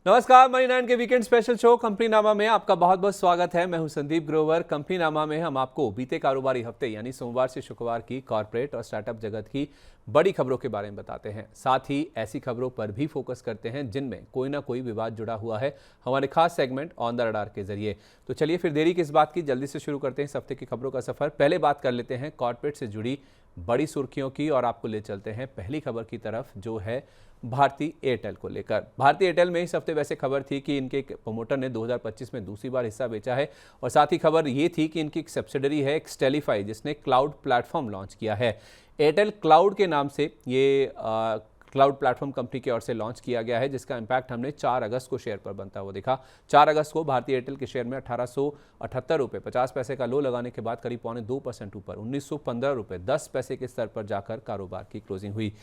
नमस्कार, मनी 9 के weekend special show company नामा में आपका बहुत बहुत स्वागत है। मैं हूं संदीप ग्रोवर। कंपनी नामा में हम आपको बीते कारोबारी हफ्ते यानी सोमवार से शुक्रवार की कॉर्पोरेट और स्टार्टअप जगत की बड़ी खबरों के बारे में बताते हैं। साथ ही ऐसी खबरों पर भी फोकस करते हैं जिनमें कोई ना कोई विवाद जुड़ा हुआ है, हमारे खास सेगमेंट ऑन द रडार के जरिए। तो चलिए फिर देरी किस बात की, जल्दी से शुरू करते हैं इस हफ्ते की खबरों का सफर। पहले बात कर लेते हैं कॉर्पोरेट से जुड़ी बड़ी सुर्खियों की और आपको ले चलते हैं पहली खबर की तरफ, जो है भारती एयरटेल को लेकर। भारती एयरटेल में इस हफ्ते वैसे खबर थी कि इनके प्रमोटर ने 2025 में दूसरी बार हिस्सा बेचा है, और साथ ही खबर ये थी कि इनकी एक सब्सिडरी है एक्सटेलीफाई, जिसने क्लाउड प्लेटफॉर्म लॉन्च किया है। एयरटेल क्लाउड के नाम से ये क्लाउड प्लेटफॉर्म कंपनी की ओर से लॉन्च किया गया है, जिसका इंपैक्ट हमने 4 अगस्त को शेयर पर बनता हुआ देखा। 4 अगस्त को भारतीय एयरटेल के शेयर में 1878 रुपये 50 पैसे का लो लगाने के बाद करीब 2.25% ऊपर 1915 रुपये 10 पैसे के स्तर पर जाकर कारोबार की क्लोजिंग हुई।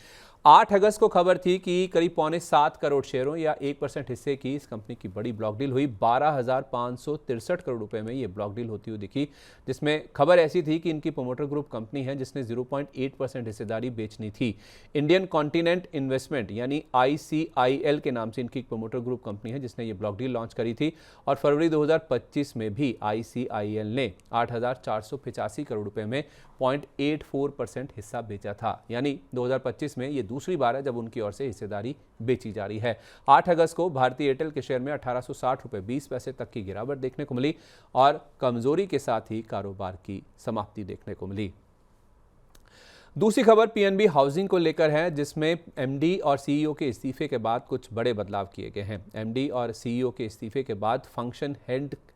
8 अगस्त को खबर थी कि करीब 7.25 करोड़ शेयरों या 1% हिस्से की इस कंपनी की बड़ी ब्लॉक डील हुई। 12,563 करोड़ रुपए में ये ब्लॉक डील होती हुई दिखी, जिसमें खबर ऐसी थी कि इनकी प्रोमोटर ग्रुप कंपनी है जिसने 0.8% हिस्सेदारी बेचनी थी। इंडियन कॉन्टिनेंट इन्वेस्टमेंट यानी ICIL के नाम से इनकी प्रोमोटर ग्रुप कंपनी है जिसने ये ब्लॉक डील लॉन्च करी थी, और फरवरी 2025 में भी ICIL ने 8,485 करोड़ रुपए में 0.84% हिस्सा बेचा था। यानी 2025 में ये दूसरी बार है जब उनकी ओर से हिस्सेदारी बेची जा रही है। 8 अगस्त को भारतीय एयरटेल के शेयर में 1860 रुपये 20 पैसे तक की गिरावट देखने को मिली और कमजोरी के साथ ही कारोबार की समाप्ति देखने को मिली। दूसरी खबर पीएनबी हाउसिंग को लेकर है, जिसमें एमडी और सीईओ के इस्तीफे के बाद कुछ बड़े बदलाव किए गए हैं। एमडी और सीईओ के इस्तीफे के बाद फंक्शन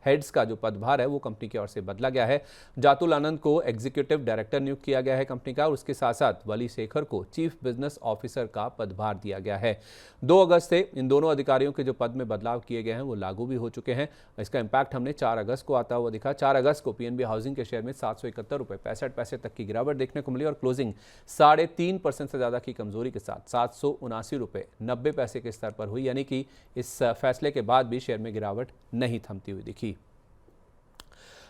हेड्स का जो पदभार है वो कंपनी की ओर से बदला गया है। जातुल आनंद को एग्जीक्यूटिव डायरेक्टर नियुक्त किया गया है कंपनी का, और उसके साथ साथ वली शेखर को चीफ बिजनेस ऑफिसर का पदभार दिया गया है। 2 अगस्त से इन दोनों अधिकारियों के जो पद में बदलाव किए गए हैं वो लागू भी हो चुके हैं। इसका इंपैक्ट हमने 4 अगस्त को आता हुआ दिखा। 4 अगस्त को पीएनबी हाउसिंग के शेयर में 771 रुपये 65 पैसे तक की गिरावट देखने को मिली, और क्लोजिंग 3.5% से ज्यादा की कमजोरी के साथ 779 रुपये 90 पैसे के स्तर पर हुई। यानी कि इस फैसले के बाद भी शेयर में गिरावट नहीं थमती हुई दिखी।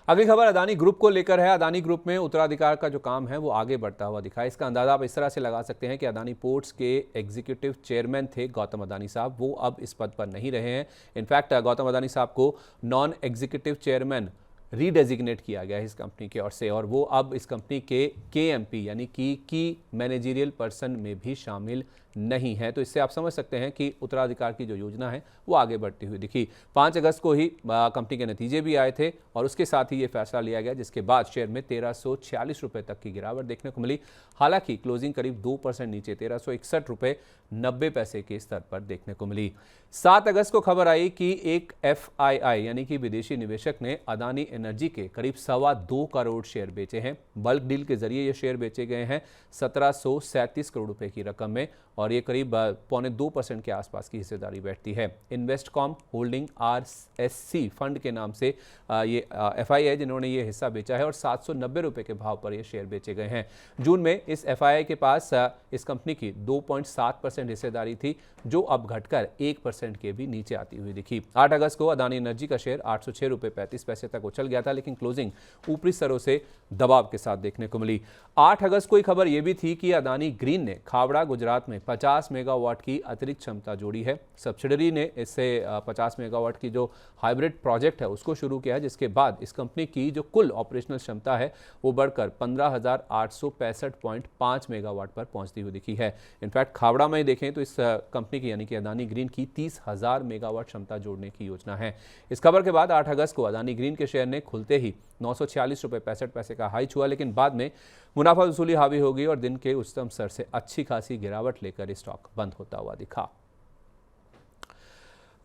अगली खबर अदानी ग्रुप को लेकर है। अदानी ग्रुप में उत्तराधिकार का जो काम है वो आगे बढ़ता हुआ दिखा है। इसका अंदाजा आप इस तरह से लगा सकते हैं कि अदानी पोर्ट्स के एग्जीक्यूटिव चेयरमैन थे गौतम अदानी साहब, वो अब इस पद पर नहीं रहे हैं। इनफैक्ट गौतम अदानी साहब को नॉन एग्जीक्यूटिव चेयरमैन रीडेजिग्नेट किया गया है इस कंपनी की ओर से, और वो अब इस कंपनी के KMP यानी कि की मैनेजरियल पर्सन में भी शामिल नहीं है। तो इससे आप समझ सकते हैं कि उत्तराधिकार की जो योजना है वो आगे बढ़ती हुई दिखी। 5 अगस्त को ही कंपनी के नतीजे भी आए थे, और उसके साथ ही ये फैसला लिया गया, जिसके बाद शेयर में 1346 रुपये तक की गिरावट देखने को मिली। हालांकि क्लोजिंग करीब 2% नीचे 1361 रुपये 90 पैसे के स्तर पर देखने को मिली। 7 अगस्त को खबर आई कि एक FII यानी कि विदेशी निवेशक ने अदानी एनर्जी के करीब 2.25 करोड़ शेयर बेचे हैं। बल्क डील के जरिए ये शेयर बेचे गए हैं 1737 करोड़ रुपए की रकम में, और ये करीब 2.25% के आसपास की हिस्सेदारी बैठती है। इन्वेस्टकॉम होल्डिंग RSC फंड के नाम से ये FII है जिन्होंने ये हिस्सा बेचा है, और 790 रुपये के भाव पर ये शेयर बेचे गए हैं। जून में इस FII के पास इस कंपनी की 2.7% हिस्सेदारी थी, जो अब घटकर 1% के भी नीचे आती हुई दिखी। 8 अगस्त को अदानी एनर्जी का शेयर 806 रुपये 35 पैसे तक उछल गया था, लेकिन क्लोजिंग ऊपरी स्तरों से दबाव के साथ देखने को मिली। 8 अगस्त को खबर यह भी थी कि अदानी ग्रीन ने खावड़ा गुजरात में 50 मेगावाट की अतिरिक्त क्षमता जोड़ी है। सब्सिडरी ने इससे 50 मेगावाट की जो हाइब्रिड प्रोजेक्ट है उसको शुरू किया है, जिसके बाद इस कंपनी की जो कुल ऑपरेशनल क्षमता है वो बढ़कर 15,865.5 मेगावाट पर पहुंचती हुई दिखी है। इनफैक्ट खावड़ा में देखें तो इस कंपनी की यानी कि अदानी ग्रीन की 30,000 मेगावाट क्षमता जोड़ने की योजना है। इस खबर के बाद 8 अगस्त को अदानी ग्रीन के शेयर ने खुलते ही 946 रुपये 65 पैसे का हाई छुआ, लेकिन बाद में मुनाफा वसूली हावी हो गई और दिन के उच्चतम स्तर से अच्छी खासी गिरावट लेकर स्टॉक बंद होता हुआ दिखा।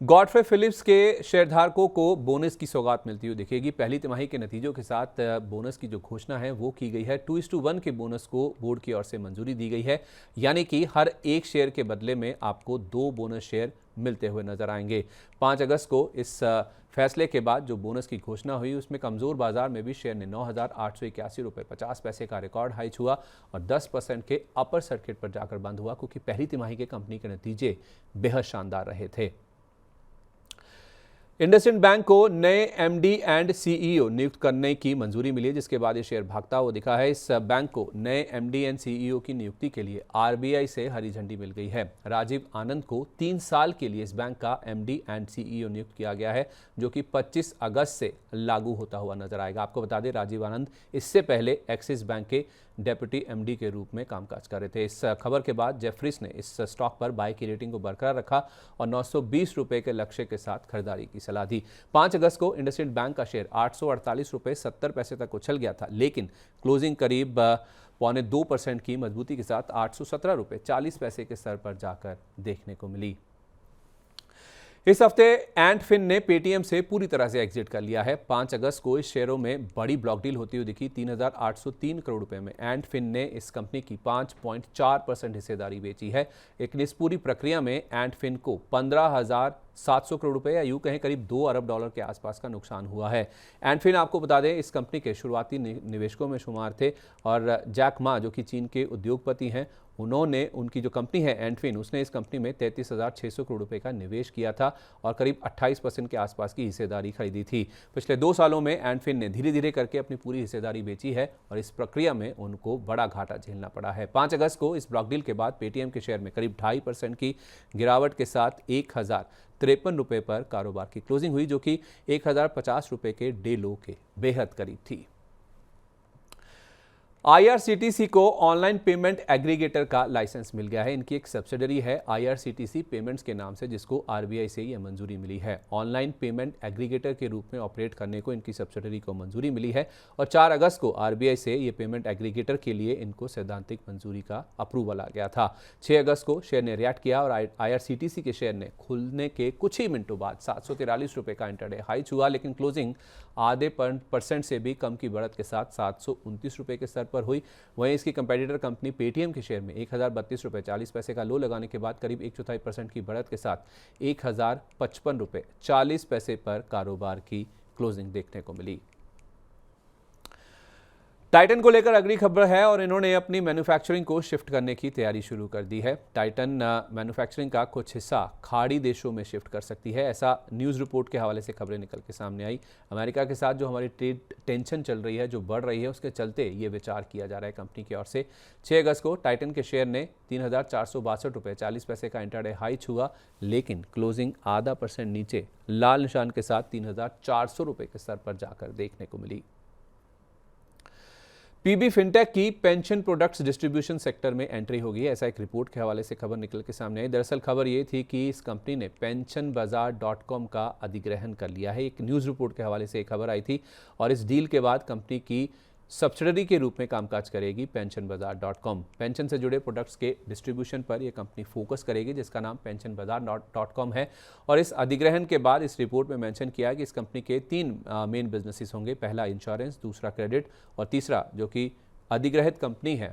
गॉडफ्रे फिलिप्स के शेयरधारकों को बोनस की सौगात मिलती हुई दिखेगी। पहली तिमाही के नतीजों के साथ बोनस की जो घोषणा है वो की गई है। 2:1 के बोनस को बोर्ड की ओर से मंजूरी दी गई है, यानी कि हर एक शेयर के बदले में आपको 2 बोनस शेयर मिलते हुए नजर आएंगे। 5 अगस्त को इस फैसले के बाद जो बोनस की घोषणा हुई उसमें कमजोर बाजार में भी शेयर ने 9,881 रुपये 50 पैसे का रिकॉर्ड हाई छुआ और 10% के अपर सर्किट पर जाकर बंद हुआ, क्योंकि पहली तिमाही के कंपनी के नतीजे बेहद शानदार रहे थे। इंडसइंड बैंक को नए एमडी एंड सीईओ नियुक्त करने की मंजूरी मिली है, जिसके बाद ये शेयर भागता हुआ दिखा है। इस बैंक को नए एमडी एंड सीईओ की नियुक्ति के लिए आरबीआई से हरी झंडी मिल गई है। राजीव आनंद को 3 साल के लिए इस बैंक का एमडी एंड सीईओ नियुक्त किया गया है, जो कि 25 अगस्त से लागू होता हुआ नजर आएगा। आपको बता दें, राजीव आनंद इससे पहले एक्सिस बैंक के डेप्यूटी एमडी के रूप में कामकाज कर रहे थे। इस खबर के बाद जेफरीज ने इस स्टॉक पर बाय की रेटिंग को बरकरार रखा और 920 रुपए के लक्ष्य के साथ खरीदारी की सलाह दी। 5 अगस्त को इंडसइंड बैंक का शेयर 848 रुपए 70 पैसे तक उछल गया था, लेकिन क्लोजिंग करीब 0.25% की मजबूती के साथ 817 रुपए 40 पैसे के स्तर पर जाकर देखने को मिली। इस हफ्ते एंट फिन ने पेटीएम से पूरी तरह से एग्जिट कर लिया है। 5 अगस्त को इस शेयरों में बड़ी ब्लॉक डील होती हुई दिखी। 3,803 करोड़ रुपए में एंट फिन ने इस कंपनी की 5.4% हिस्सेदारी बेची है। लेकिन इस पूरी प्रक्रिया में एंट फिन को 15,700 करोड़ रुपए या यूं कहें करीब $2 अरब के आसपास का नुकसान हुआ है। एंट फिन, आपको बता दें, इस कंपनी के शुरुआती निवेशकों में शुमार थे और जैक मा, जो कि चीन के उद्योगपति हैं, उन्होंने, उनकी जो कंपनी है एंटफिन, उसने इस कंपनी में 33,600 करोड़ रुपए का निवेश किया था और करीब 28% के आसपास की हिस्सेदारी खरीदी थी। पिछले 2 सालों में एंटफिन ने धीरे धीरे करके अपनी पूरी हिस्सेदारी बेची है और इस प्रक्रिया में उनको बड़ा घाटा झेलना पड़ा है। 5 अगस्त को इस ब्लॉक डील के बाद पेटीएम के शेयर में करीब 2.5% की गिरावट के साथ 1,053 रुपए पर कारोबार की क्लोजिंग हुई, जो कि 1,050 रुपए के डे लो के बेहद करीब थी। आईआरसीटीसी को ऑनलाइन पेमेंट एग्रीगेटर का लाइसेंस मिल गया है। इनकी एक सब्सिडरी है आईआरसीटीसी पेमेंट्स के नाम से, जिसको आरबीआई से यह मंजूरी मिली है। ऑनलाइन पेमेंट एग्रीगेटर के रूप में ऑपरेट करने को इनकी सब्सिडरी को मंजूरी मिली है और 4 अगस्त को आरबीआई से ये पेमेंट एग्रीगेटर के लिए इनको सैद्धांतिक मंजूरी का अप्रूवल आ गया था। 6 अगस्त को शेयर ने रिएक्ट किया और आईआरसीटीसी के शेयर ने खुलने के कुछ ही मिनटों बाद 743 रुपए का इंटरडे हाई छुआ, लेकिन क्लोजिंग आधे % से भी कम की बढ़त के साथ 729 रुपए के स्तर पर हुई। वहीं इसकी कंपेटिटर कंपनी पेटीएम के शेयर में 1,032 रुपए 40 पैसे का लो लगाने के बाद करीब 1/4% की बढ़त के साथ 1,055 रुपए 40 पैसे पर कारोबार की क्लोजिंग देखने को मिली। टाइटन को लेकर अगली खबर है और इन्होंने अपनी मैन्युफैक्चरिंग को शिफ्ट करने की तैयारी शुरू कर दी है। टाइटन मैन्युफैक्चरिंग का कुछ हिस्सा खाड़ी देशों में शिफ्ट कर सकती है, ऐसा न्यूज़ रिपोर्ट के हवाले से खबरें निकल के सामने आई। अमेरिका के साथ जो हमारी ट्रेड टेंशन चल रही है, जो बढ़ रही है, उसके चलते ये विचार किया जा रहा है कंपनी की ओर से। 6 अगस्त को टाइटन के शेयर ने 3,462 रुपये 40 पैसे का इंटरडे हाई छुआ, लेकिन क्लोजिंग आधा % नीचे लाल निशान के साथ 3,400 रुपये के स्तर पर जाकर देखने को मिली। पीबी फिनटेक की पेंशन प्रोडक्ट्स डिस्ट्रीब्यूशन सेक्टर में एंट्री होगी, ऐसा एक रिपोर्ट के हवाले से खबर निकल के सामने आई। दरअसल खबर ये थी कि इस कंपनी ने pensionbazaar.com का अधिग्रहण कर लिया है। एक न्यूज़ रिपोर्ट के हवाले से एक खबर आई थी और इस डील के बाद कंपनी की सब्सिडरी के रूप में कामकाज करेगी pensionbazaar.com। पेंशन से जुड़े प्रोडक्ट्स के डिस्ट्रीब्यूशन पर यह कंपनी फोकस करेगी, जिसका नाम pensionbazaar.com है। और इस अधिग्रहण के बाद इस रिपोर्ट में मेंशन किया कि इस कंपनी के 3 मेन बिजनेसेस होंगे। पहला इंश्योरेंस, दूसरा क्रेडिट और तीसरा जो कि अधिग्रहित कंपनी है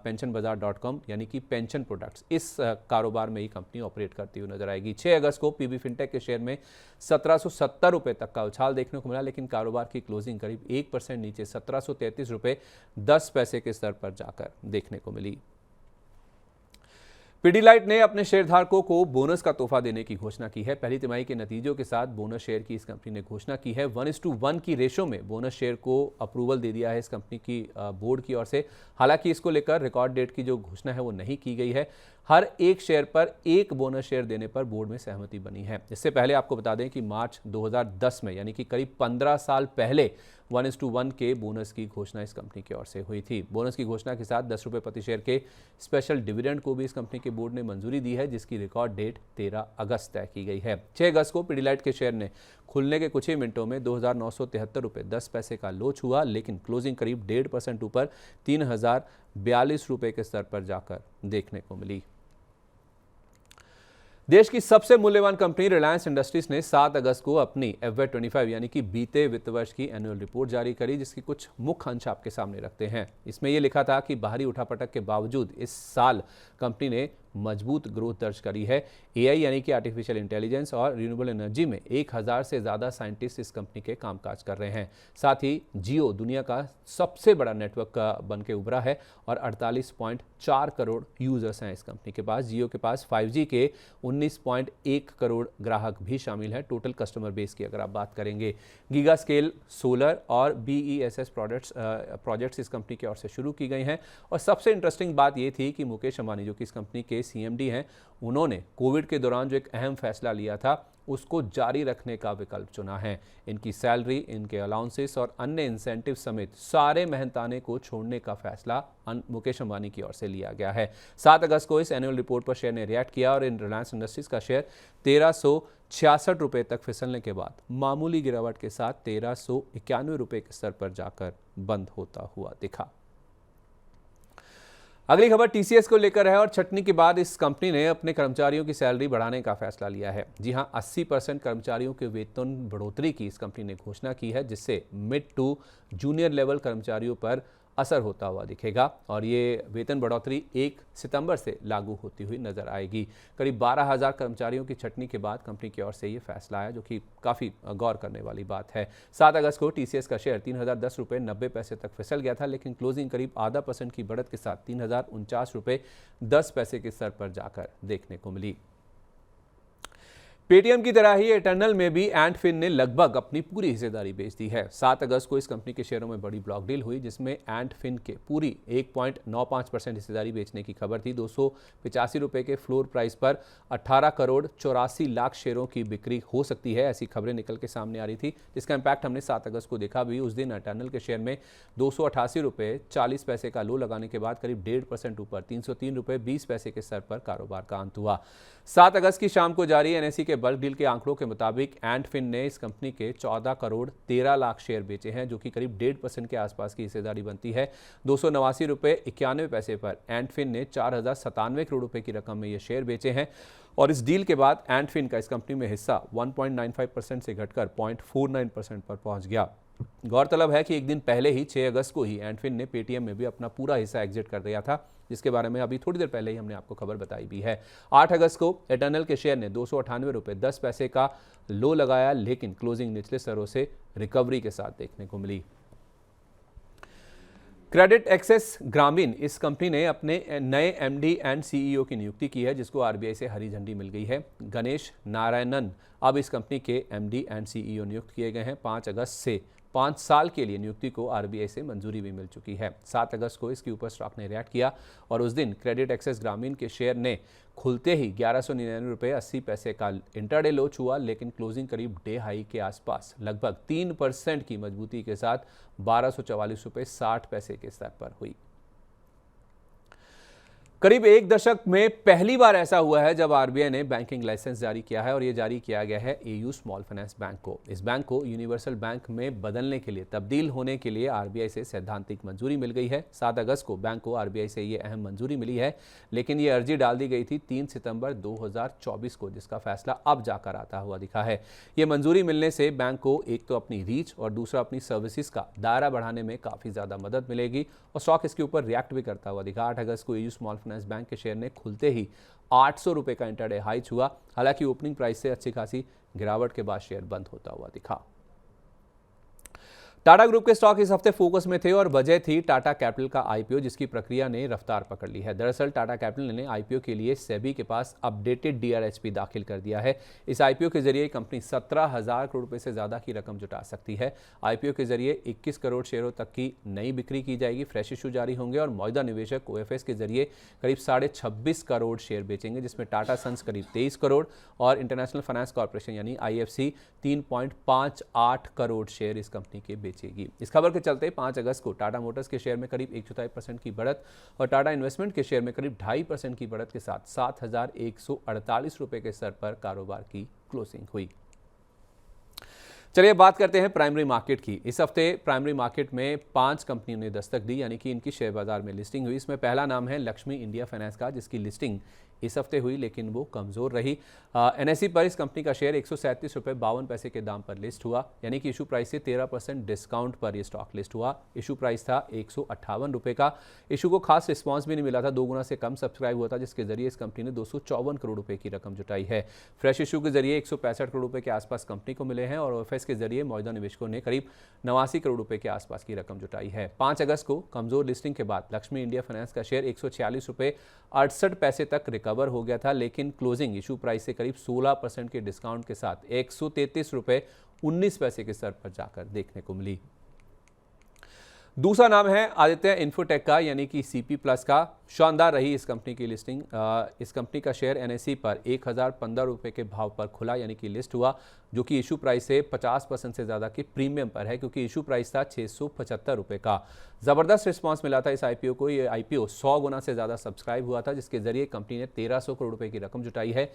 pensionbazaar.com, यानी कि पेंशन प्रोडक्ट्स। इस कारोबार में ही कंपनी ऑपरेट करती हुई नजर आएगी। 6 अगस्त को पीबी फिनटेक के शेयर में 1,770 रुपये तक का उछाल देखने को मिला, लेकिन कारोबार की क्लोजिंग करीब 1% नीचे 1,733 रुपये 10 पैसे के स्तर पर जाकर देखने को मिली। पिडिलाइट ने अपने शेयरधारकों को बोनस का तोहफा देने की घोषणा की है। पहली तिमाही के नतीजों के साथ बोनस शेयर की इस कंपनी ने घोषणा की है। 1:1 की रेशो में बोनस शेयर को अप्रूवल दे दिया है इस कंपनी की बोर्ड की ओर से। हालांकि इसको लेकर रिकॉर्ड डेट की जो घोषणा है वो नहीं की गई है। हर एक शेयर पर 1 बोनस शेयर देने पर बोर्ड में सहमति बनी है। इससे पहले आपको बता दें कि मार्च 2010 में, यानी कि करीब 15 साल पहले 1:1 के बोनस की घोषणा इस कंपनी की ओर से हुई थी। बोनस की घोषणा के साथ 10 रुपये प्रति शेयर के स्पेशल डिविडेंड को भी इस कंपनी के बोर्ड ने मंजूरी दी है, जिसकी रिकॉर्ड डेट 13 अगस्त तय की गई है। 6 अगस्त को पिडिलाइट के शेयर ने खुलने के कुछ ही मिनटों में 2,973 रुपये 10 पैसे का लो छुआ, लेकिन क्लोजिंग करीब 1.5% ऊपर 3,042 रुपये के स्तर पर जाकर देखने को मिली। देश की सबसे मूल्यवान कंपनी रिलायंस इंडस्ट्रीज ने 7 अगस्त को अपनी FY25 यानी कि बीते वित्त वर्ष की एनुअल रिपोर्ट जारी करी, जिसकी कुछ मुख्य अंश आपके सामने रखते हैं। इसमें यह लिखा था कि बाहरी उठापटक के बावजूद इस साल कंपनी ने मजबूत ग्रोथ दर्ज करी है। एआई यानी कि आर्टिफिशियल इंटेलिजेंस और रिन्यूएबल एनर्जी में 1000 से ज़्यादा साइंटिस्ट इस कंपनी के कामकाज कर रहे हैं। साथ ही जियो दुनिया का सबसे बड़ा नेटवर्क का बन के उभरा है और 48.4 करोड़ यूजर्स हैं इस कंपनी के पास। जियो के पास 5G के 19.1 करोड़ ग्राहक भी शामिल हैं। टोटल कस्टमर बेस की अगर आप बात करेंगे, गीगा स्केल सोलर और BESS प्रोजेक्ट्स इस कंपनी की ओर से शुरू की गई हैं। और सबसे इंटरेस्टिंग बात ये थी कि मुकेश अंबानी जो कि इस कंपनी के CMD हैं, उन्होंने कोविड के दौरान जो एक अहम फैसला लिया था उसको जारी रखने का विकल्प चुना है। इनकी सैलरी, इनके अलाउंसेस और अन्य इंसेंटिव समेत सारे मेहनताने को छोड़ने का फैसला मुकेश अंबानी की ओर से लिया गया है। 7 अगस्त को इस एनुअल रिपोर्ट पर शेयर ने रिएक्ट किया और इन रिलायंस इंडस्ट्रीज का शेयर 1366 रुपये तक फिसलने के बाद मामूली गिरावट के साथ 1391 रुपये के स्तर पर जाकर बंद होता हुआ दिखा। अगली खबर TCS को लेकर है और छटनी के बाद इस कंपनी ने अपने कर्मचारियों की सैलरी बढ़ाने का फैसला लिया है। जी हां, 80% कर्मचारियों के वेतन बढ़ोतरी की इस कंपनी ने घोषणा की है, जिससे मिड टू जूनियर लेवल कर्मचारियों पर असर होता हुआ दिखेगा और ये वेतन बढ़ोतरी 1 सितंबर से लागू होती हुई नजर आएगी। करीब 12,000 कर्मचारियों की छटनी के बाद कंपनी की ओर से ये फैसला आया, जो कि काफ़ी गौर करने वाली बात है। 7 अगस्त को TCS का शेयर 3010 रुपये 90 पैसे तक फिसल गया था, लेकिन क्लोजिंग करीब आधा % की बढ़त के साथ 3049 रुपये 10 पैसे के स्तर पर जाकर देखने को मिली। पेटीएम की तरह ही एटर्नल में भी एंटफिन ने लगभग अपनी पूरी हिस्सेदारी बेच दी है। 7 अगस्त को इस कंपनी के शेयरों में बड़ी ब्लॉक डील हुई, जिसमें एंटफिन के पूरी 1.95% हिस्सेदारी बेचने की खबर थी। 285 रुपये के फ्लोर प्राइस पर 18 करोड़ 84 लाख शेयरों की बिक्री हो सकती है, ऐसी खबरें निकल के सामने आ रही थी, जिसका इम्पैक्ट हमने 7 अगस्त को देखा भी। उस दिन एटर्नल के शेयर में 288 रुपये 40 पैसे का लो लगाने के बाद करीब 1.5% ऊपर 303 रुपये 20 पैसे के स्तर पर कारोबार का अंत हुआ। 7 अगस्त की शाम को जारी NSE के बल्क डील के आंकड़ों के मुताबिक एंटफिन ने इस कंपनी के 14 करोड़ 13 लाख शेयर बेचे हैं, जो कि करीब 1.5% के आसपास की हिस्सेदारी बनती है। 289 रुपये 91 पैसे पर एंटफिन ने 4097 करोड़ रुपए की रकम में ये शेयर बेचे हैं और इस डील के बाद एंटफिन का इस कंपनी में हिस्सा 1.95% से घटकर 0.49% पर पहुंच गया। गौरतलब है कि एक दिन पहले ही 6 अगस्त को ही एंटफिन ने पेटीएम में भी अपना पूरा हिस्सा एग्जिट कर दिया था, जिसके बारे में अभी थोड़ी देर पहले ही हमने आपको खबर बताई भी है। 8 अगस्त को एटर्नल के शेयर ने 298 रुपये 10 पैसे का लो लगाया, लेकिन क्लोजिंग निचले स्तरों से रिकवरी के साथ देखने को मिली। क्रेडिट एक्सेस ग्रामीण इस कंपनी ने अपने नए MD एंड CEO की नियुक्ति की है, जिसको RBI से हरी झंडी मिल गई है। गणेश नारायणन अब इस कंपनी के MD एंड CEO नियुक्त किए गए हैं। 5 अगस्त से 5 साल के लिए नियुक्ति को RBI से मंजूरी भी मिल चुकी है। 7 अगस्त को इसके ऊपर स्टॉक ने रिएक्ट किया और उस दिन क्रेडिट एक्सेस ग्रामीण के शेयर ने खुलते ही 1199 रुपये 80 पैसे का इंटरडे लो छुआ, लेकिन क्लोजिंग करीब डे हाई के आसपास लगभग 3% की मजबूती के साथ 1244 रुपये 60 पैसे के स्तर पर हुई। करीब 1 दशक में पहली बार ऐसा हुआ है जब RBI ने बैंकिंग लाइसेंस जारी किया है और ये जारी किया गया है AU स्मॉल फाइनेंस बैंक को। इस बैंक को यूनिवर्सल बैंक में बदलने के लिए, तब्दील होने के लिए RBI से सैद्धांतिक मंजूरी मिल गई है। 7 अगस्त को बैंक को RBI से ये अहम मंजूरी मिली है, लेकिन ये अर्जी डाल दी गई थी 3 सितंबर 2024 को, जिसका फैसला अब जाकर आता हुआ दिखा है। ये मंजूरी मिलने से बैंक को एक तो अपनी रीच और दूसरा अपनी सर्विसेज का दायरा बढ़ाने में काफ़ी ज़्यादा मदद मिलेगी और स्टॉक इसके ऊपर रिएक्ट भी करता हुआ दिखा। 8 अगस्त को AU स्मॉल फाइनेंस बैंक के शेयर ने खुलते ही 800 रुपये का इंटरडे हाई छुआ। हालांकि ओपनिंग प्राइस से अच्छी खासी गिरावट के बाद शेयर बंद होता हुआ दिखा। टाटा ग्रुप के स्टॉक इस हफ्ते फोकस में थे और वजह थी टाटा कैपिटल का IPO, जिसकी प्रक्रिया ने रफ्तार पकड़ ली है। दरअसल टाटा कैपिटल ने IPO के लिए सेबी के पास अपडेटेड DRHP दाखिल कर दिया है। इस IPO के जरिए कंपनी 17,000 करोड़ रुपए से ज्यादा की रकम जुटा सकती है। IPO के जरिए 21 करोड़ शेयरों तक की नई बिक्री की जाएगी, फ्रेश इशू जारी होंगे और मौजूदा निवेशक OFS के जरिए करीब 26.5 करोड़ शेयर बेचेंगे, जिसमें टाटा सन्स करीब 23 करोड़ और इंटरनेशनल फाइनेंस कॉर्पोरेशन यानी IFC 3.58 करोड़ शेयर इस कंपनी के बेचेगी। इस खबर के चलते 5 अगस्त को टाटा मोटर्स के शेयर में करीब 1/4% की बढ़त और टाटा इन्वेस्टमेंट के शेयर में करीब 2.5% की बढ़त के साथ 7,148 रुपए के स्तर पर कारोबार की क्लोजिंग हुई। चलिए बात करते हैं प्राइमरी मार्केट की। इस हफ्ते प्राइमरी मार्केट में 5 कंपनियों ने दस्तक दी, यानी कि इनकी शेयर बाजार में लिस्टिंग हुई। इसमें पहला नाम है लक्ष्मी इंडिया फाइनेंस का, जिसकी लिस्टिंग इस हफ्ते हुई, लेकिन वो कमज़ोर रही। NSE पर इस कंपनी का शेयर 137 रुपये 52 पैसे के दाम पर लिस्ट हुआ, यानी कि इशू प्राइस से 13% डिस्काउंट पर यह स्टॉक लिस्ट हुआ। इशू प्राइस था 158 रुपये का। इशू को खास रिस्पांस भी नहीं मिला था, 2 गुना से कम सब्सक्राइब हुआ था, जिसके जरिए इस कंपनी ने 254 करोड़ रुपए की रकम जुटाई है। फ्रेश इशू के जरिए 165 करोड़ रुपए के आसपास कंपनी को मिले हैं और OFS के जरिए मौजूदा निवेशकों ने करीब 89 करोड़ रुपए के आसपास की रकम जुटाई है। 5 अगस्त को कमजोर लिस्टिंग के बाद लक्ष्मी इंडिया फाइनेंस का शेयर 146 रुपये 68 पैसे तक रिकवर हो गया था, लेकिन क्लोजिंग इशू प्राइस से करीब 16% के डिस्काउंट के साथ 133 रुपये 19 पैसे के स्तर पर जाकर देखने को मिली। दूसरा नाम है आदित्य इन्फोटेक का, यानी कि CP प्लस का। शानदार रही इस कंपनी की लिस्टिंग। इस कंपनी का शेयर NSE पर 1015 रुपये के भाव पर खुला, यानी कि लिस्ट हुआ, जो कि इशू प्राइस से 50% से ज़्यादा के प्रीमियम पर है, क्योंकि इशू प्राइस था 675 रुपये का। ज़बरदस्त रिस्पांस मिला था इस IPO को। ये IPO 100 गुना से ज़्यादा सब्सक्राइब हुआ था, जिसके जरिए कंपनी ने 1300 करोड़ रुपये की रकम जुटाई है।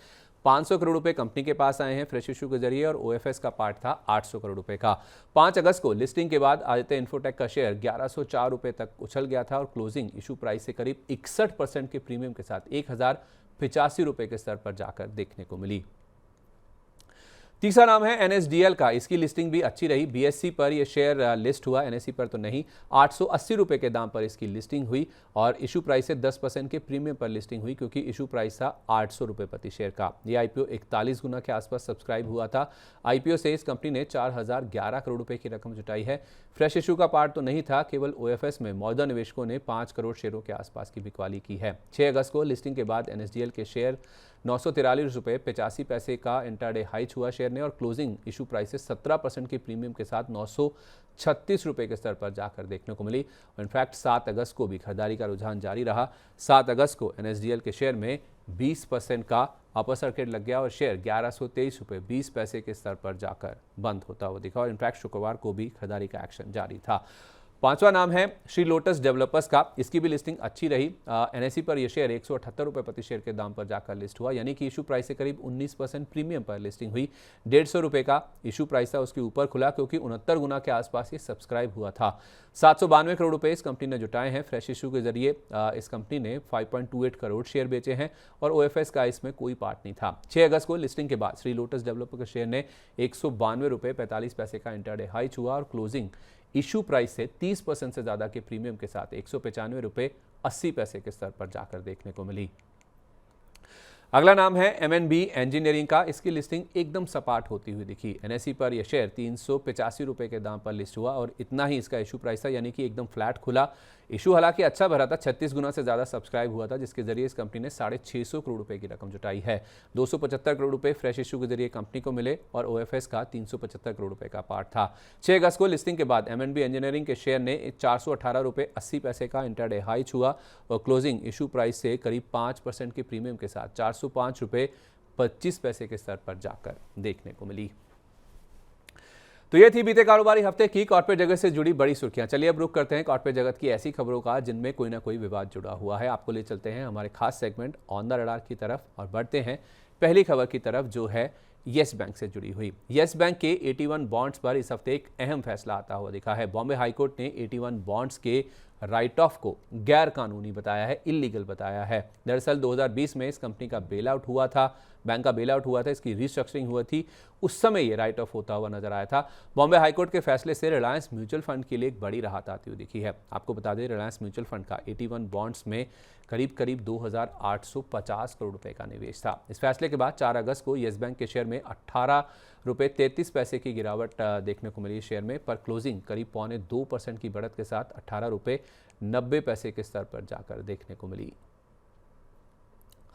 500 करोड़ रुपए कंपनी के पास आए हैं फ्रेश इशू के जरिए और OFS का पार्ट था 800 करोड़ रुपए का। 5 अगस्त को लिस्टिंग के बाद आदित्य इन्फोटेक का शेयर 1104 रुपए तक उछल गया था और क्लोजिंग इशू प्राइस से करीब 61% के प्रीमियम के साथ 1085 रुपए के स्तर पर जाकर देखने को मिली। तीसरा नाम है NSDL का। इसकी लिस्टिंग भी अच्छी रही। BSE पर यह शेयर लिस्ट हुआ, NSE पर तो नहीं। 880 रुपये के दाम पर इसकी लिस्टिंग हुई और इशू प्राइस से 10% के प्रीमियम पर लिस्टिंग हुई, क्योंकि इशू प्राइस था 800 रुपये प्रति शेयर का। यह IPO 41 गुना के आसपास सब्सक्राइब हुआ था। IPO से इस कंपनी ने 4011 करोड़ रुपये की रकम जुटाई है। फ्रेश इशू का पार्ट तो नहीं था, केवल OFS में मौजूदा निवेशकों ने 5 करोड़ शेयरों के आसपास की बिकवाली की है। 6 अगस्त को लिस्टिंग के बाद NSDL के शेयर 943 रुपये 85 पैसे का इंट्राडे हाई छुआ शेयर ने और क्लोजिंग इशू प्राइस से 17% के प्रीमियम के साथ 936 रुपये के स्तर पर जाकर देखने को मिली। और इनफैक्ट 7 अगस्त को भी खरीदारी का रुझान जारी रहा। 7 अगस्त को NSDL के शेयर में 20% का अपर सर्किट लग गया और शेयर 1123 रुपये 20 पैसे के स्तर पर जाकर बंद होता हुआ दिखा और इनफैक्ट शुक्रवार को भी खरीदारी का एक्शन जारी था। पांचवा नाम है श्री लोटस डेवलपर्स का। इसकी भी लिस्टिंग अच्छी रही। NSE पर यह शेयर 178 रुपये प्रति शेयर के दाम पर जाकर लिस्ट हुआ, यानी कि इशू प्राइस से करीब 19% प्रीमियम पर लिस्टिंग हुई। 150 रुपये का इशू प्राइस था, उसके ऊपर खुला, क्योंकि 69 गुना के आसपास ये सब्सक्राइब हुआ था। 792 करोड़ रुपए इस कंपनी ने जुटाए हैं। फ्रेश इशू के जरिए इस कंपनी ने 5.28 करोड़ शेयर बेचे हैं और OFS का इसमें कोई पार्ट नहीं था। 6 अगस्त को लिस्टिंग के बाद श्री लोटस डेवलपर के शेयर ने 192 रुपये 45 पैसे का इंट्राडे हाई छुआ और क्लोजिंग इशू प्राइस से 30% से ज्यादा के प्रीमियम के साथ 195 रुपये 80 पैसे के स्तर पर जाकर देखने को मिली। अगला नाम है MNB इंजीनियरिंग का। इसकी लिस्टिंग एकदम सपाट होती हुई दिखी। NSE पर यह शेयर 385 रुपये के दाम पर लिस्ट हुआ और इतना ही इसका इशू प्राइस था, यानी कि एकदम फ्लैट खुला। इशू हालांकि अच्छा भरा था, 36 गुना से ज़्यादा सब्सक्राइब हुआ था, जिसके जरिए इस कंपनी ने 650 करोड़ रुपए की रकम जुटाई है। 275 करोड़ रुपए फ्रेश इशू के जरिए कंपनी को मिले और OFS का 375 करोड़ रुपए का पार्ट था। 6 अगस्त को लिस्टिंग के बाद MNB इंजीनियरिंग के शेयर ने 418 रुपये 80 पैसे का इंट्राडे हाई छुआ और क्लोजिंग इशू प्राइस से करीब 5% के प्रीमियम के साथ 405 रुपये 25 पैसे के स्तर पर जाकर देखने को मिली। तो ये थी बीते कारोबारी हफ्ते की कॉर्पोरेट जगत से जुड़ी बड़ी सुर्खियां। चलिए अब रुख करते हैं कॉर्पोरेट जगत की ऐसी खबरों का जिनमें कोई ना कोई विवाद जुड़ा हुआ है। आपको ले चलते हैं हमारे खास सेगमेंट ऑन द रडार की तरफ और बढ़ते हैं पहली खबर की तरफ, जो है येस बैंक से जुड़ी हुई। येस बैंक के 81 बॉन्ड्स पर इस हफ्ते एक अहम फैसला आता हुआ दिखा है। बॉम्बे हाईकोर्ट ने 81 बॉन्ड्स के राइट ऑफ को गैर कानूनी बताया है, इलीगल बताया है। दरअसल 2020 में इस कंपनी का बेल आउट हुआ था, बैंक का बेल आउट हुआ था, इसकी रिस्ट्रक्चरिंग हुई थी, उस समय ये राइट ऑफ होता हुआ नजर आया था। बॉम्बे हाईकोर्ट के फैसले से रिलायंस म्यूचुअल फंड के लिए एक बड़ी राहत आती हुई दिखी है। आपको बता दें, रिलायंस म्यूचुअल फंड का 81 बॉन्ड्स में करीब 2850 करोड़ रुपए का निवेश था। इस फैसले के बाद 4 अगस्त को येस बैंक के शेयर में 18 रुपये 33 पैसे की गिरावट देखने को मिली शेयर में, पर क्लोजिंग करीब 2.25% की बढ़त के साथ 18 रुपये 90 पैसे के स्तर पर जाकर देखने को मिली।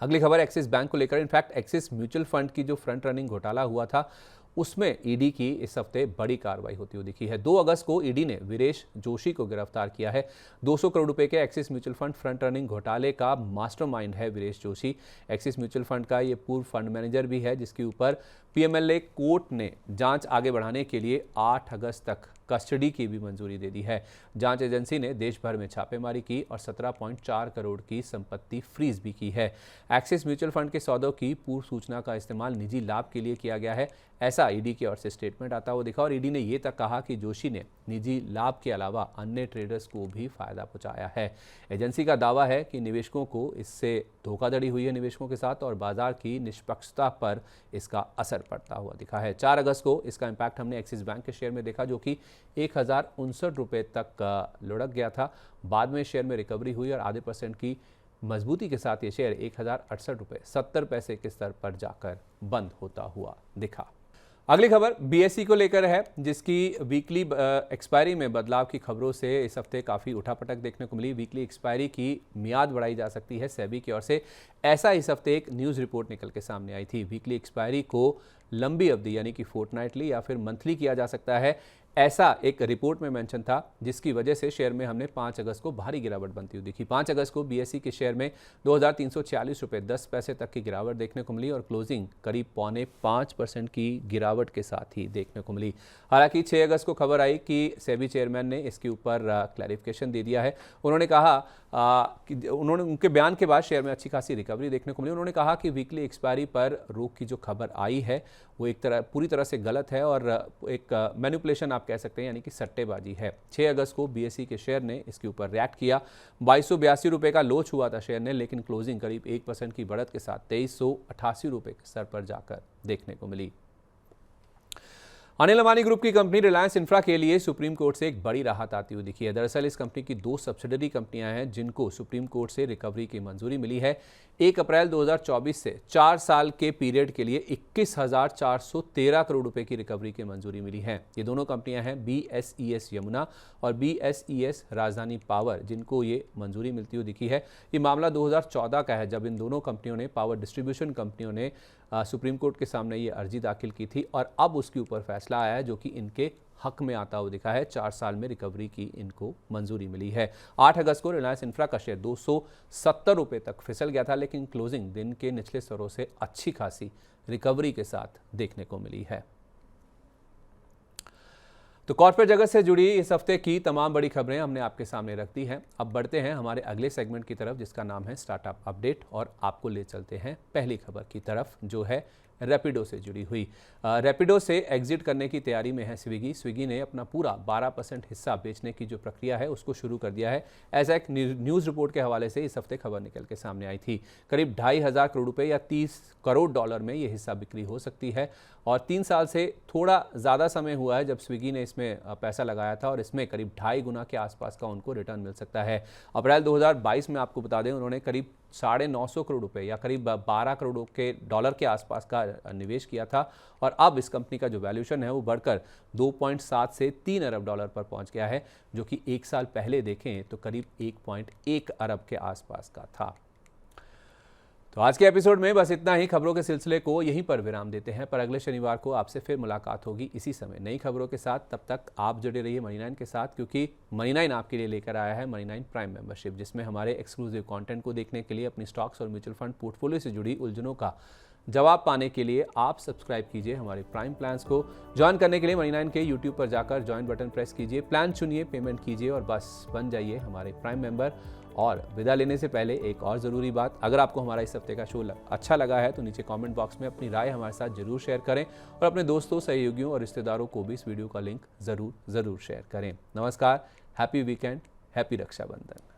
अगली खबर एक्सिस बैंक को लेकर। इनफैक्ट एक्सिस म्यूचुअल फंड की जो फ्रंट रनिंग घोटाला हुआ था, उसमें ईडी की इस हफ्ते बड़ी कार्रवाई होती हुई दिखी है। 2 अगस्त को ईडी ने वीरेश जोशी को गिरफ्तार किया है। 200 करोड़ रुपए के axis mutual fund front running घोटाले का मास्टरमाइंड है Viresh Joshi. Axis mutual fund का ये पूर्व फंड मैनेजर भी है, जिसके ऊपर PMLA कोर्ट ने जांच आगे बढ़ाने के लिए 8 अगस्त तक कस्टडी की भी मंजूरी दे दी है। जांच एजेंसी ने देश भर में छापेमारी की और 17.4 करोड़ की संपत्ति फ्रीज भी की है। एक्सिस म्यूचुअल फंड के सौदों की पूर्व सूचना का इस्तेमाल निजी लाभ के लिए किया गया है, ऐसा ईडी की ओर से स्टेटमेंट आता हुआ दिखा और ईडी ने यह तक कहा कि जोशी ने निजी लाभ के अलावा अन्य ट्रेडर्स को भी फायदा पहुंचाया है। एजेंसी का दावा है कि निवेशकों को इससे धोखाधड़ी हुई है निवेशकों के साथ और बाजार की निष्पक्षता पर इसका असर पड़ता हुआ दिखा है। 4 अगस्त को इसका इम्पैक्ट हमने एक्सिस बैंक के शेयर में देखा, जो कि 1059 रुपये तक लुढ़क गया था। बाद में शेयर में रिकवरी हुई और आधे % की मजबूती के साथ ये शेयर 1068 रुपये 70 पैसे के स्तर पर जाकर बंद होता हुआ दिखा। अगली खबर बीएसई को लेकर है, जिसकी वीकली एक्सपायरी में बदलाव की खबरों से इस हफ्ते काफ़ी उठापटक देखने को मिली। वीकली एक्सपायरी की मियाद बढ़ाई जा सकती है सेबी की ओर से, ऐसा इस हफ्ते एक न्यूज़ रिपोर्ट निकल के सामने आई थी। वीकली एक्सपायरी को लंबी अवधि यानी कि फोर्टनाइटली या फिर मंथली किया जा सकता है, ऐसा एक रिपोर्ट में मेंशन था, जिसकी वजह से शेयर में हमने 5 अगस्त को भारी गिरावट बनती हुई दिखी। 5 अगस्त को बीएसई के शेयर में 2340 रुपये 10 पैसे तक की गिरावट देखने को मिली और क्लोजिंग करीब 4.5% की गिरावट के साथ ही देखने को मिली। हालांकि 6 अगस्त को खबर आई कि सेबी चेयरमैन ने इसके ऊपर क्लैरिफिकेशन दे दिया है। उन्होंने कहा कि उनके बयान के बाद शेयर में अच्छी खासी रिकवरी देखने को मिली। उन्होंने कहा कि वीकली एक्सपायरी पर रोक की जो खबर आई है वो पूरी तरह से गलत है और एक मैनिपुलेशन आप कह सकते हैं, यानी कि सट्टेबाजी है। 6 अगस्त को बीएसई के शेयर ने इसके ऊपर रिएक्ट किया। 2282 रुपये का लो छुआ था शेयर ने, लेकिन क्लोजिंग करीब 1% की बढ़त के साथ 2388 रुपये के स्तर पर जाकर देखने को मिली। अनिल अंबानी ग्रुप की कंपनी रिलायंस इंफ्रा के लिए सुप्रीम कोर्ट से एक बड़ी राहत आती हुई दिखी है। दरअसल इस कंपनी की 2 सब्सिडरी कंपनियां हैं जिनको सुप्रीम कोर्ट से रिकवरी की मंजूरी मिली है। 1 अप्रैल 2024 से 4 साल के पीरियड के लिए 21,413 करोड़ रुपए की रिकवरी की मंजूरी मिली है। ये दोनों कंपनियां हैं BSES यमुना और BSES राजधानी पावर, जिनको ये मंजूरी मिलती हुई दिखी है। ये मामला 2014 का है, जब इन दोनों कंपनियों ने, पावर डिस्ट्रीब्यूशन कंपनियों ने सुप्रीम कोर्ट के सामने ये अर्जी दाखिल की थी और अब उसके ऊपर फैसला आया है जो कि इनके हक में आता हुआ दिखा है। 4 साल में रिकवरी की इनको मंजूरी मिली है। 8 अगस्त को रिलायंस इंफ्रा का शेयर 270 रुपये तक फिसल गया था, लेकिन क्लोजिंग दिन के निचले स्तरों से अच्छी खासी रिकवरी के साथ देखने को मिली है। तो कॉर्पोरेट जगत से जुड़ी इस हफ्ते की तमाम बड़ी खबरें हमने आपके सामने रख दी हैं। अब बढ़ते हैं हमारे अगले सेगमेंट की तरफ, जिसका नाम है स्टार्टअप अपडेट, और आपको ले चलते हैं पहली खबर की तरफ, जो है रैपिडो से जुड़ी हुई। रैपिडो से एग्जिट करने की तैयारी में है स्विगी। स्विगी ने अपना पूरा 12% हिस्सा बेचने की जो प्रक्रिया है उसको शुरू कर दिया है। ऐसा एक न्यूज़ रिपोर्ट के हवाले से इस हफ्ते खबर निकल के सामने आई थी। करीब 2,500 करोड़ रुपए या 30 करोड़ डॉलर में ये हिस्सा बिक्री हो सकती है और 3 साल से थोड़ा ज़्यादा समय हुआ है जब स्विगी ने इसमें पैसा लगाया था और इसमें करीब 2.5 गुना के आसपास का उनको रिटर्न मिल सकता है। अप्रैल 2022 में आपको बता दें उन्होंने करीब 950 करोड़ रुपए या करीब 12 करोड़ के डॉलर के आसपास का निवेश किया था और अब इस कंपनी का जो वैल्यूएशन है वो बढ़कर 2.7 से 3 अरब डॉलर पर पहुंच गया है, जो कि 1 साल पहले देखें तो करीब 1.1 अरब के आसपास का था। तो आज के एपिसोड में बस इतना ही। खबरों के सिलसिले को यहीं पर विराम देते हैं, पर अगले शनिवार को आपसे फिर मुलाकात होगी इसी समय नई खबरों के साथ। तब तक आप जुड़े रहिए मनी9 के साथ, क्योंकि मनी9 आपके लिए लेकर आया है मनी9 प्राइम मेंबरशिप, जिसमें हमारे एक्सक्लूसिव कंटेंट को देखने के लिए, अपनी स्टॉक्स और म्यूचुअल फंड पोर्टफोलियो से जुड़ी उलझनों का जवाब पाने के लिए आप सब्सक्राइब कीजिए हमारे प्राइम प्लान्स को। ज्वाइन करने के लिए मनी9 के यूट्यूब पर जाकर ज्वाइन बटन प्रेस कीजिए, प्लान चुनिए, पेमेंट कीजिए और बस बन जाइए हमारे प्राइम मेंबर। और विदा लेने से पहले एक और ज़रूरी बात, अगर आपको हमारा इस हफ्ते का शो अच्छा लगा है तो नीचे कमेंट बॉक्स में अपनी राय हमारे साथ जरूर शेयर करें और अपने दोस्तों, सहयोगियों और रिश्तेदारों को भी इस वीडियो का लिंक ज़रूर शेयर करें। नमस्कार, हैप्पी वीकेंड, हैप्पी रक्षाबंधन।